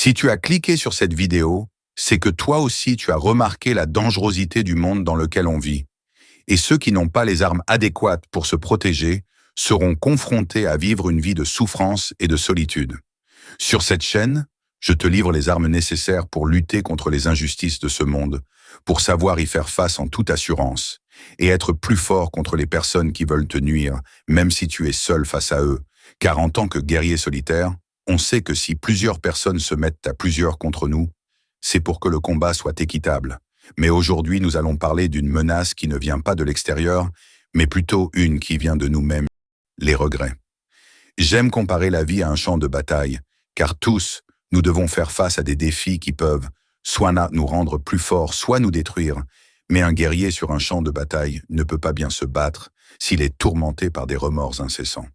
Si tu as cliqué sur cette vidéo, c'est que toi aussi tu as remarqué la dangerosité du monde dans lequel on vit. Et ceux qui n'ont pas les armes adéquates pour se protéger seront confrontés à vivre une vie de souffrance et de solitude. Sur cette chaîne, je te livre les armes nécessaires pour lutter contre les injustices de ce monde, pour savoir y faire face en toute assurance, et être plus fort contre les personnes qui veulent te nuire, même si tu es seul face à eux. Car en tant que guerrier solitaire, on sait que si plusieurs personnes se mettent à plusieurs contre nous, c'est pour que le combat soit équitable. Mais aujourd'hui, nous allons parler d'une menace qui ne vient pas de l'extérieur, mais plutôt une qui vient de nous-mêmes, les regrets. J'aime comparer la vie à un champ de bataille, car tous, nous devons faire face à des défis qui peuvent soit nous rendre plus forts, soit nous détruire. Mais un guerrier sur un champ de bataille ne peut pas bien se battre s'il est tourmenté par des remords incessants.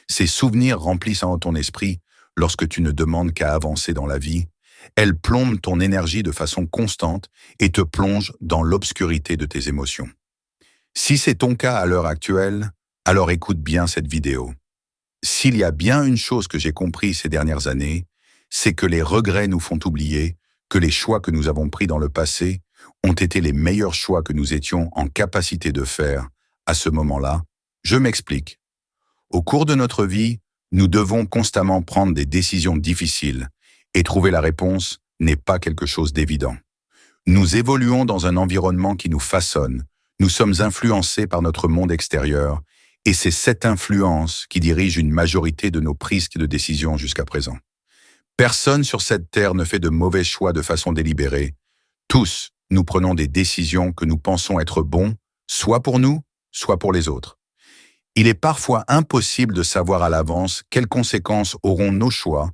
Ces souvenirs remplissent ton esprit lorsque tu ne demandes qu'à avancer dans la vie. Elles plombent ton énergie de façon constante et te plongent dans l'obscurité de tes émotions. Si c'est ton cas à l'heure actuelle, alors écoute bien cette vidéo. S'il y a bien une chose que j'ai compris ces dernières années, c'est que les regrets nous font oublier que les choix que nous avons pris dans le passé ont été les meilleurs choix que nous étions en capacité de faire à ce moment-là. Je m'explique. Au cours de notre vie, nous devons constamment prendre des décisions difficiles et trouver la réponse n'est pas quelque chose d'évident. Nous évoluons dans un environnement qui nous façonne, nous sommes influencés par notre monde extérieur et c'est cette influence qui dirige une majorité de nos prises de décisions jusqu'à présent. Personne sur cette terre ne fait de mauvais choix de façon délibérée. Tous, nous prenons des décisions que nous pensons être bons, soit pour nous, soit pour les autres. Il est parfois impossible de savoir à l'avance quelles conséquences auront nos choix,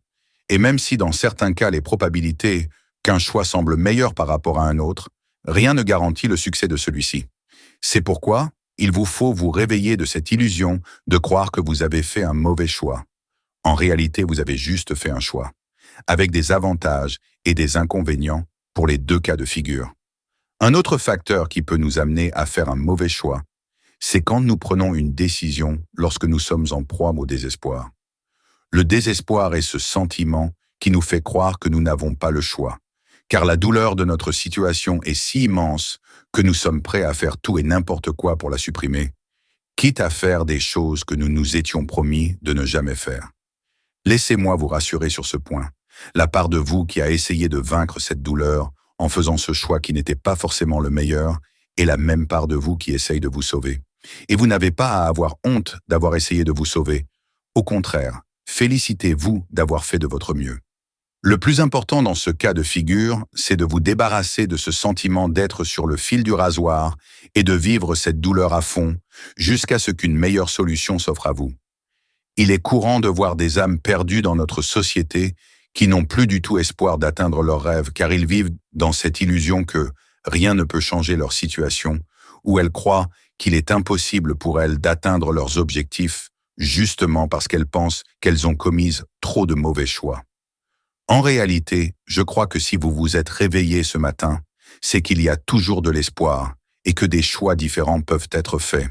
et même si dans certains cas les probabilités qu'un choix semble meilleur par rapport à un autre, rien ne garantit le succès de celui-ci. C'est pourquoi il vous faut vous réveiller de cette illusion de croire que vous avez fait un mauvais choix. En réalité, vous avez juste fait un choix, avec des avantages et des inconvénients pour les deux cas de figure. Un autre facteur qui peut nous amener à faire un mauvais choix, c'est quand nous prenons une décision lorsque nous sommes en proie au désespoir. Le désespoir est ce sentiment qui nous fait croire que nous n'avons pas le choix, car la douleur de notre situation est si immense que nous sommes prêts à faire tout et n'importe quoi pour la supprimer, quitte à faire des choses que nous nous étions promis de ne jamais faire. Laissez-moi vous rassurer sur ce point. La part de vous qui a essayé de vaincre cette douleur en faisant ce choix qui n'était pas forcément le meilleur est la même part de vous qui essaye de vous sauver. Et vous n'avez pas à avoir honte d'avoir essayé de vous sauver. Au contraire, félicitez-vous d'avoir fait de votre mieux. Le plus important dans ce cas de figure, c'est de vous débarrasser de ce sentiment d'être sur le fil du rasoir et de vivre cette douleur à fond jusqu'à ce qu'une meilleure solution s'offre à vous. Il est courant de voir des âmes perdues dans notre société qui n'ont plus du tout espoir d'atteindre leurs rêves car ils vivent dans cette illusion que rien ne peut changer leur situation ou elles croient qu'il est impossible pour elles d'atteindre leurs objectifs justement parce qu'elles pensent qu'elles ont commis trop de mauvais choix. En réalité, je crois que si vous vous êtes réveillé ce matin, c'est qu'il y a toujours de l'espoir et que des choix différents peuvent être faits.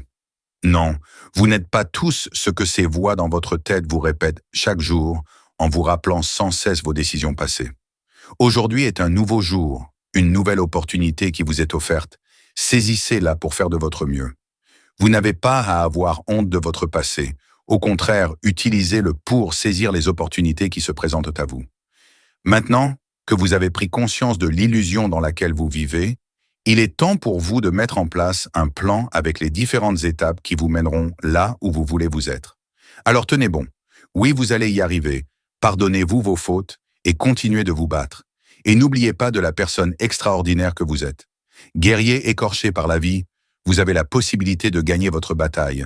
Non, vous n'êtes pas tous ce que ces voix dans votre tête vous répètent chaque jour en vous rappelant sans cesse vos décisions passées. Aujourd'hui est un nouveau jour, une nouvelle opportunité qui vous est offerte. Saisissez-la pour faire de votre mieux. Vous n'avez pas à avoir honte de votre passé. Au contraire, utilisez-le pour saisir les opportunités qui se présentent à vous. Maintenant que vous avez pris conscience de l'illusion dans laquelle vous vivez, il est temps pour vous de mettre en place un plan avec les différentes étapes qui vous mèneront là où vous voulez vous être. Alors tenez bon, oui vous allez y arriver, pardonnez-vous vos fautes et continuez de vous battre. Et n'oubliez pas de la personne extraordinaire que vous êtes. Guerrier écorché par la vie, vous avez la possibilité de gagner votre bataille.